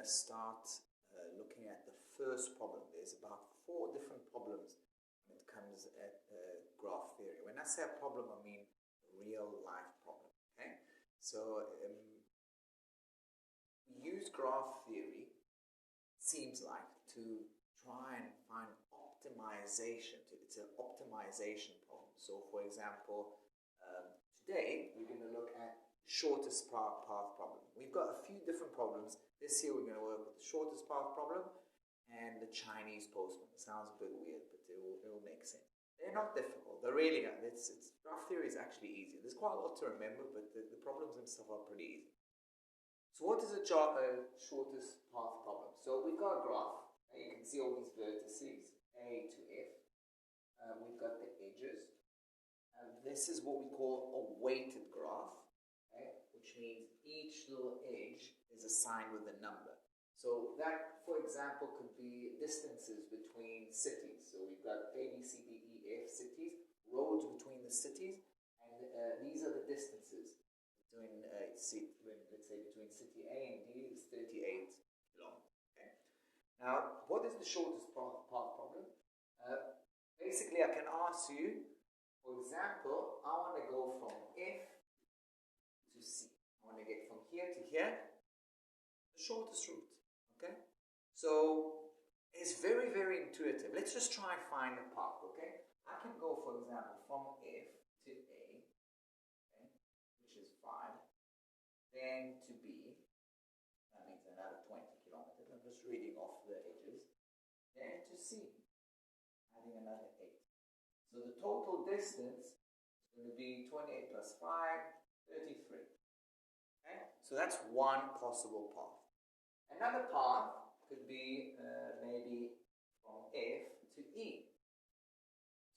to start looking at the first problem. There's about 4 different problems when it comes at graph theory. When I say a problem, I mean a real life problem. Okay, so we use graph theory, it seems like, to try and find optimization. It's an optimization problem. So for example, today we're going to look at shortest path problem. We've got a few different problems. This year we're going to work with the shortest path problem and the Chinese postman. It sounds a bit weird, but it will make sense. They're not difficult. They really are. Graph theory is actually easy. There's quite a lot to remember, but the problems and stuff are pretty easy. So what is a shortest path problem? So we've got a graph. You can see all these vertices, A to F. We've got the edges. This is what we call a weighted graph, okay? Which means each little edge is assigned with a number. So that, for example, could be distances between cities. So we've got A, B, C, D, E, F cities, roads between the cities, and these are the distances between, let's say between city A and D is 38 kilometers. Okay? Now, what is the shortest path problem? Basically, I can ask you, for example, I want to go from F to C. I want to get from here to here, the shortest route. Okay? So it's very, very intuitive. Let's just try and find a path. Okay? I can go, for example, from F to A, okay, which is 5, then to B. That means another 20 kilometers. I'm just reading off the edges. Then to C, adding another 8. So the total distance is going to be 28 plus 5, 33. Okay? So that's one possible path. Another path could be maybe from F to E,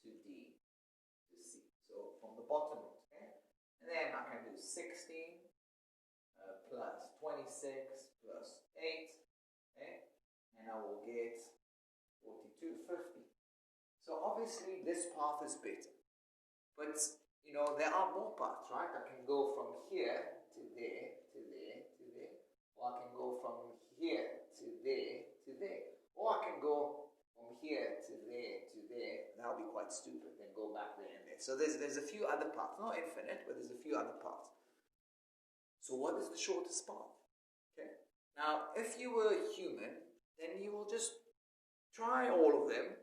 to D, to C. So from the bottom root. Okay? And then I can do 16 plus 26 plus 8. Okay? And I will get 4250. So obviously this path is better, but you know there are more paths, right? I can go from here to there, to there, to there, or I can go from here to there, to there, or I can go from here to there, to there. That would be quite stupid. Then go back there and there. So there's a few other paths, not infinite, but there's a few other paths. So what is the shortest path? Okay. Now, if you were human, then you will just try all of them.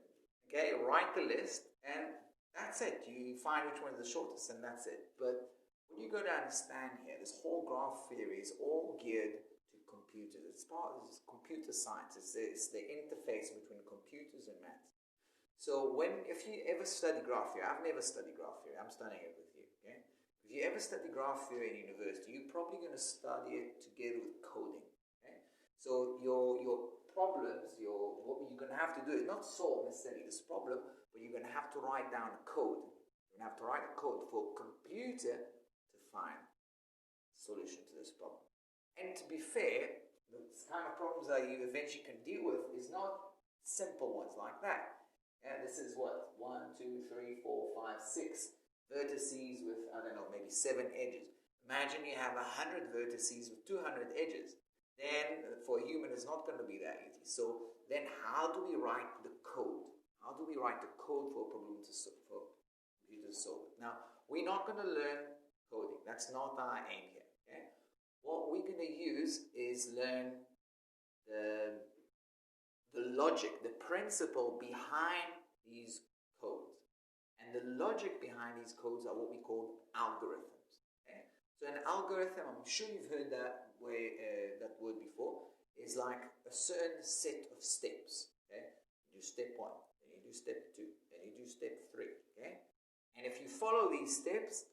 Okay, write the list, and that's it. You find which one is the shortest, and that's it. But what you got to understand here, this whole graph theory is all geared to computers. It's part of computer science. It's the interface between computers and maths. So if you ever study graph theory, I've never studied graph theory. I'm studying it with you. Okay, if you ever study graph theory in university, you're probably going to study it together with coding. Okay, so your problems, what you're going to have to do is not solve necessarily this problem, but you're going to have to write down a code. You're going to have to write a code for a computer to find a solution to this problem. And to be fair, the kind of problems that you eventually can deal with is not simple ones like that. And this is what? 1, 2, 3, 4, 5, 6 vertices with, I don't know, maybe 7 edges. Imagine you have 100 vertices with 200 edges. Then for a human it's not going to be that easy. So then how do we write the code? How do we write the code for a problem to solve, for computer to solve it? Now, we're not going to learn coding. That's not our aim here. Okay? What we're going to use is learn the logic, the principle behind these codes. And the logic behind these codes are what we call algorithms. Okay? So an algorithm, I'm sure you've heard that word before, is like a certain set of steps. Okay? You do step 1, then you do step 2, then you do step 3. Okay? And if you follow these steps,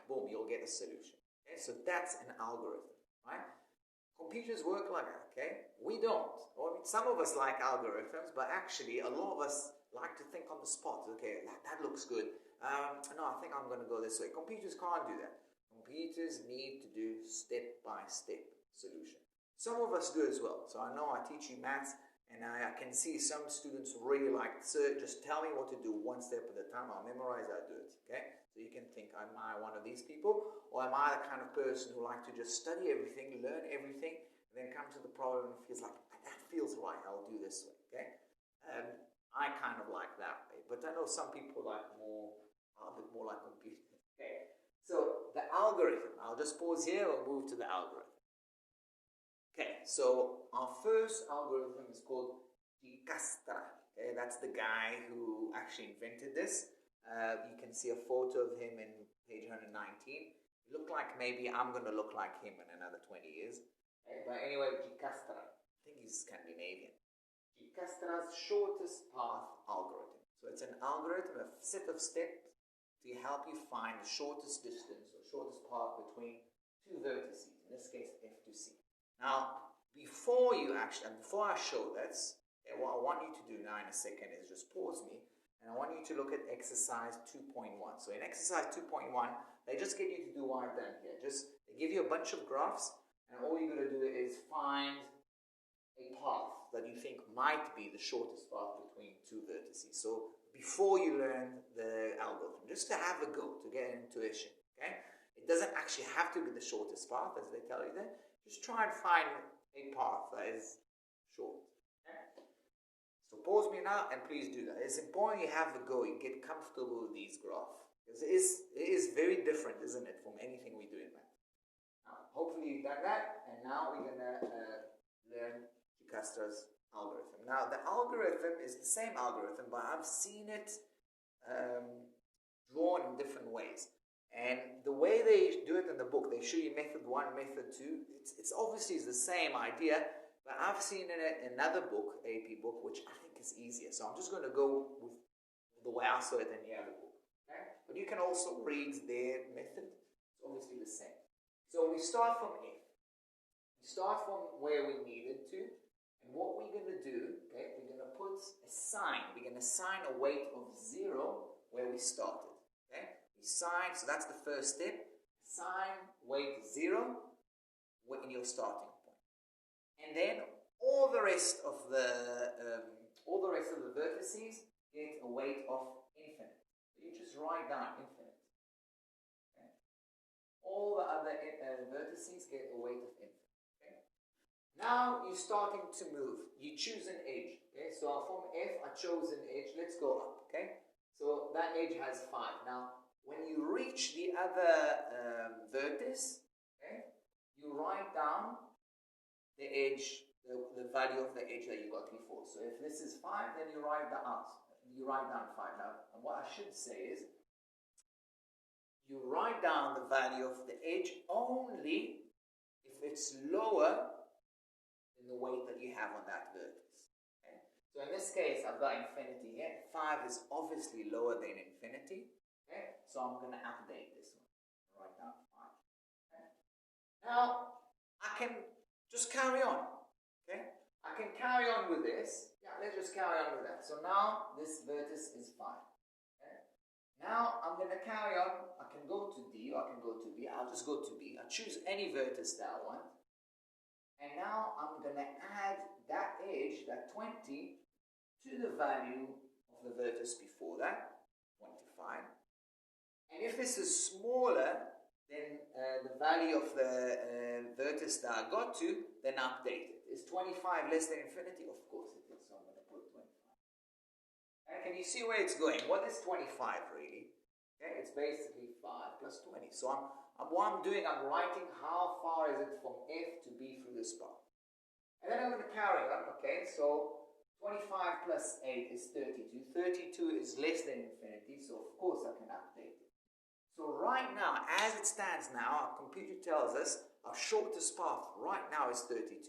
boom, you'll get a solution. Okay? So that's an algorithm, right? Computers work like that, okay? We don't. Or, I mean, some of us like algorithms, but actually a lot of us like to think on the spot. Okay, that looks good. No, I think I'm going to go this way. Computers can't do that. Computers need to do step-by-step solution. Some of us do as well. So I know I teach you maths, and I can see some students really like, sir, just tell me what to do one step at a time. I'll memorize, I'll do it, okay? So you can think, am I one of these people? Or am I the kind of person who like to just study everything, learn everything, and then come to the problem and feels like, that feels right, I'll do this way, okay? I kind of like that way, but I know some people like a bit more like computers. Okay, so the algorithm, I'll just pause here, we'll move to the algorithm. Okay, so our first algorithm is called djikasta. Okay, that's the guy who actually invented this. You can see a photo of him in page 119. It looked like maybe I'm going to look like him in another 20 years. Okay, but anyway, djikasta, I think he's Scandinavian. Djikasta's shortest path algorithm. So it's an algorithm, a set of steps to help you find the shortest distance or shortest path between two vertices, in this case F to C. Now, before I show this, what I want you to do now in a second is just pause me, and I want you to look at exercise 2.1. So in exercise 2.1, they just get you to do what I've done here. They give you a bunch of graphs, and all you're going to do is find a path that you think might be the shortest path between two vertices. So before you learn the algorithm, just to have a go, to get an intuition, okay? It doesn't actually have to be the shortest path, as they tell you there. Just try and find a path that is short. Okay? So pause me now and please do that. It's important you have a go, you get comfortable with these graphs. Because it is very different, isn't it, from anything we do in math. Now, hopefully you've done that, and now we're going to learn djikasta's algorithm. Now, the algorithm is the same algorithm, but I've seen it drawn in different ways. And the way they do it in the book, they show you method 1, method 2. It's obviously the same idea, but I've seen in another book, AP book, which I think is easier. So I'm just going to go with the way I saw it in the other book. Okay? But you can also read their method. It's obviously the same. So we start from F. We start from where we needed to. And what we're going to do, okay, we're going to put a sign. We're going to assign a weight of 0 where we started. Okay? We sign, so that's the first step. Assign weight 0 in your starting point. And then all the rest of the vertices get a weight of infinite. So you just write down infinite. Okay? All the other vertices get a weight of infinite. Now you're starting to move. You choose an edge. Okay, so from F, I chose an edge. Let's go up. Okay, so that edge has 5. Now, when you reach the other vertex, okay, you write down the edge, the value of the edge that you got before. So if this is 5, then you write that out. You write down 5. Now, and what I should say is, you write down the value of the edge only if it's lower the weight that you have on that vertex. Okay? So in this case, I've got infinity here. 5 is obviously lower than infinity. Okay? So I'm going to update this one. Write down 5. Okay? Now, I can just carry on. Okay? I can carry on with this. Yeah, let's just carry on with that. So now, this vertex is 5. Okay? Now, I'm going to carry on. I can go to D or I can go to B. I'll just go to B. I'll choose any vertex that I want. And now I'm going to add that edge, that 20, to the value of the vertex before that, 25. And if this is smaller than the value of the vertex that I got to, then update it. Is 25 less than infinity? Of course it is, so I'm going to put 25. And can you see where it's going? What is 25 really? Okay, it's basically 5 plus 20. So what I'm doing, I'm writing how far is it from F to B through this path. And then I'm going to carry on, okay? So 25 plus 8 is 32. 32 is less than infinity, so of course I can update it. So right now, as it stands now, our computer tells us our shortest path right now is 32.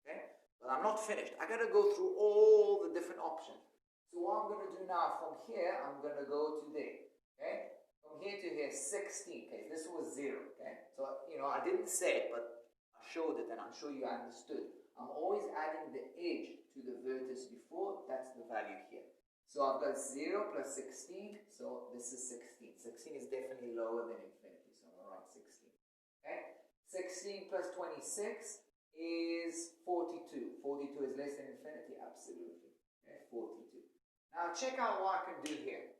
Okay? But I'm not finished. I got to go through all the different options. So what I'm going to do now, from here, I'm going to go to there. Okay? From here to here, 16. Okay, this was 0. Okay, so I didn't say it, but I showed it, and I'm sure you understood. I'm always adding the edge to the vertex before. That's the value here. So I've got 0 plus 16. So this is 16. 16 is definitely lower than infinity. So I'm going to write 16. Okay, 16 plus 26 is 42. 42 is less than infinity. Absolutely. Okay, 42. Now check out what I can do here.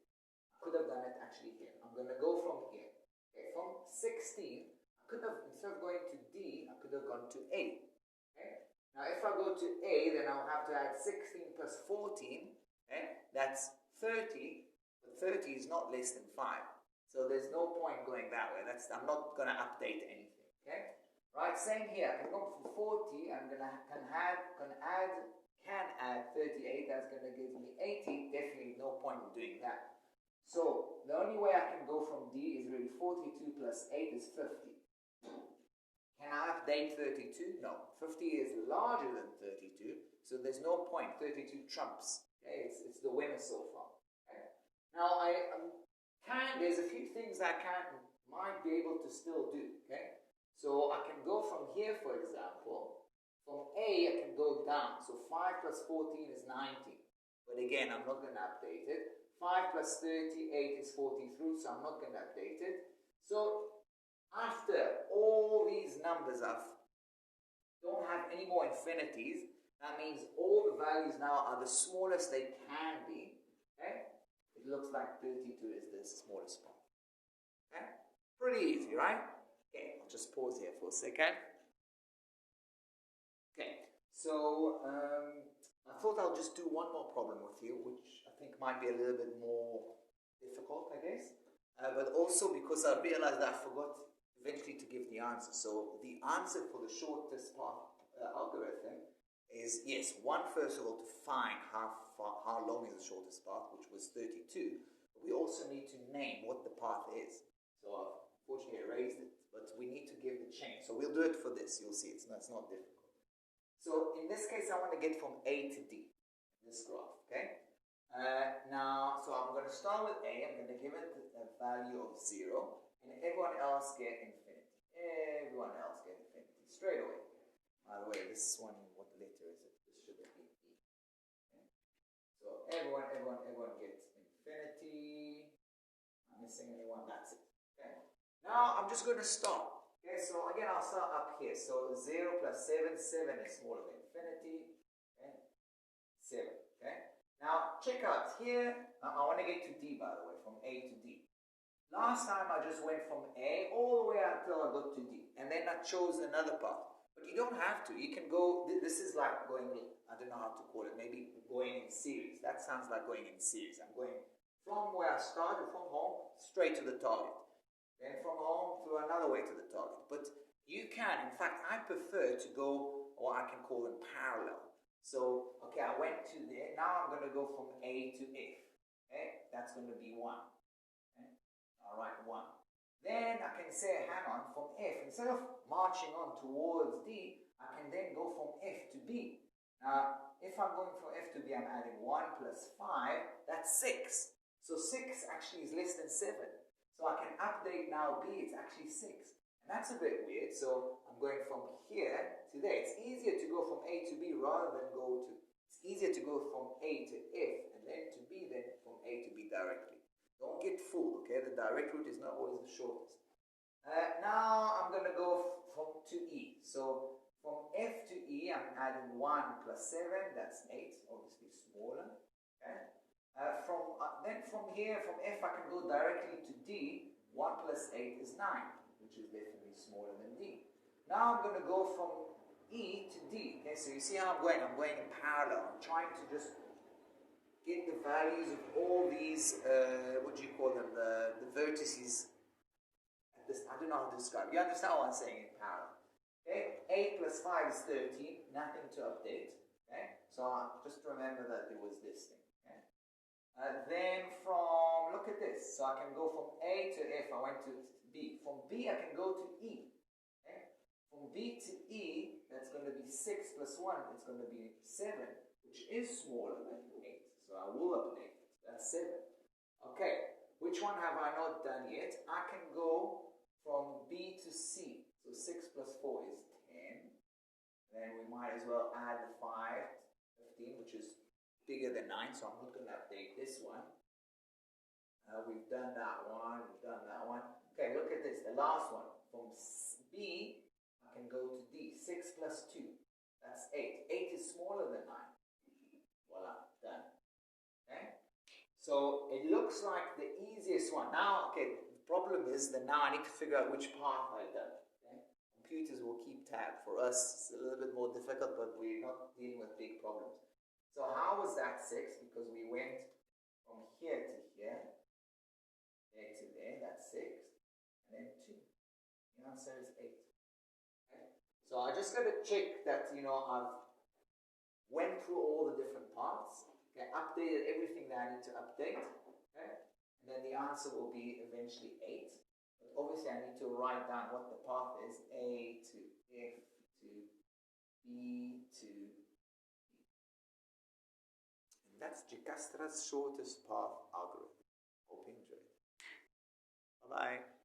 Could have done it actually here. I'm going to go from here. Okay, from 16, I could have, instead of going to D, I could have gone to A. Now if I go to A, then I'll have to add 16 plus 14, okay? That's 30, but 30 is not less than 5. So there's no point going that way. I'm not going to update anything, okay? Right, same here. I can go from 40, I'm going to add 38, that's going to give me 80, definitely no point in doing that. So the only way I can go from D is really 42 plus 8 is 50. Can I update 32? No. 50 is larger than 32, so there's no point. 32 trumps. Okay? It's the winner so far. Okay? Now, there's a few things I might be able to still do. Okay? So I can go from here, for example. From A, I can go down. So 5 plus 14 is 90. But again, I'm not going to update it. 5 plus 38 is 43, so I'm not going to update it. So after all these numbers don't have any more infinities, that means all the values now are the smallest they can be. Okay? It looks like 32 is the smallest one. Okay? Pretty easy, right? Okay, I'll just pause here for a second. Okay, so I thought I'll just do one more problem with you, which I think might be a little bit more difficult, I guess. But also because I realized that I forgot eventually to give the answer. So the answer for the shortest path algorithm is, yes, first of all, to find how long is the shortest path, which was 32. But we also need to name what the path is. So I've unfortunately erased it, but we need to give the chain. So we'll do it for this. You'll see it's not difficult. So in this case, I want to get from A to D in this graph, okay? Now, so I'm going to start with A. I'm going to give it a value of 0, and everyone else get infinity. Everyone else get infinity straight away. By the way, this one, what letter is it? This should be E. Okay? So everyone gets infinity. I'm missing anyone? That's it. Okay? Now I'm just going to start. Okay, so again, I'll start up here. So 0 plus 7, 7 is smaller than infinity. Okay? 7. Okay? Now, check out here. I want to get to D, by the way, from A to D. Last time, I just went from A all the way until I got to D. And then I chose another path. But you don't have to. You can go, this is like going, I don't know how to call it, maybe going in series. That sounds like going in series. I'm going from where I started, from home, straight to the target. Then from home through another way to the target. But you can, in fact, I prefer to go, or I can call them parallel. So, okay, I went to there. Now I'm going to go from A to F. Okay, that's going to be 1. Okay? All right, 1. Then I can say, hang on, from F, instead of marching on towards D, I can then go from F to B. Now, if I'm going from F to B, I'm adding 1 plus 5, that's 6. So 6 actually is less than 7. So I can update now B, it's actually 6. And that's a bit weird, so I'm going from here to there. It's easier to go from A to B rather than it's easier to go from A to F and then to B than from A to B directly. Don't get fooled, okay? The direct route is not always the shortest. Now I'm going to go to E. So from F to E, I'm adding 1 plus 7, that's 8, obviously smaller. Okay? Then from here, from F, I can go directly to D. 1 plus 8 is 9, which is definitely smaller than D. Now I'm going to go from E to D. Okay, so you see how I'm going? I'm going in parallel. I'm trying to just get the values of all these, what do you call them, the vertices. I don't know how to describe it. You understand what I'm saying in parallel. Okay, 8 plus 5 is 13, nothing to update. Okay, so just remember that there was this thing. Okay? Then look at this. So I can go from A to F, I went to B. From B, I can go to E. Okay? From B to E, that's going to be 6 plus 1, it's going to be 7, which is smaller than 8. So I will update it. That's 7. Okay, which one have I not done yet? I can go from B to C. So 6 plus 4 is 10. Then we might as well add the 5, 15, which is bigger than 9, so I'm not going to update this one. We've done that one, we've done that one. Okay, look at this, the last one. From B, I can go to D. 6 plus 2, that's 8. 8 is smaller than 9. Voila, done. Okay? So it looks like the easiest one. Now, okay, the problem is that now I need to figure out which path I've done. Okay? computers will keep tab. For us, it's a little bit more difficult, but we're not dealing with big problems. So how was that 6? Because we went from here to here, there to there, that's 6, and then 2. The answer is 8. Okay? So I just got to check that, I've went through all the different parts, okay, updated everything that I need to update, okay, and then the answer will be eventually 8. But obviously I need to write down what the path is, A to F to B to E. And that's djikasta's shortest path algorithm. Hope you enjoyed. Bye-bye.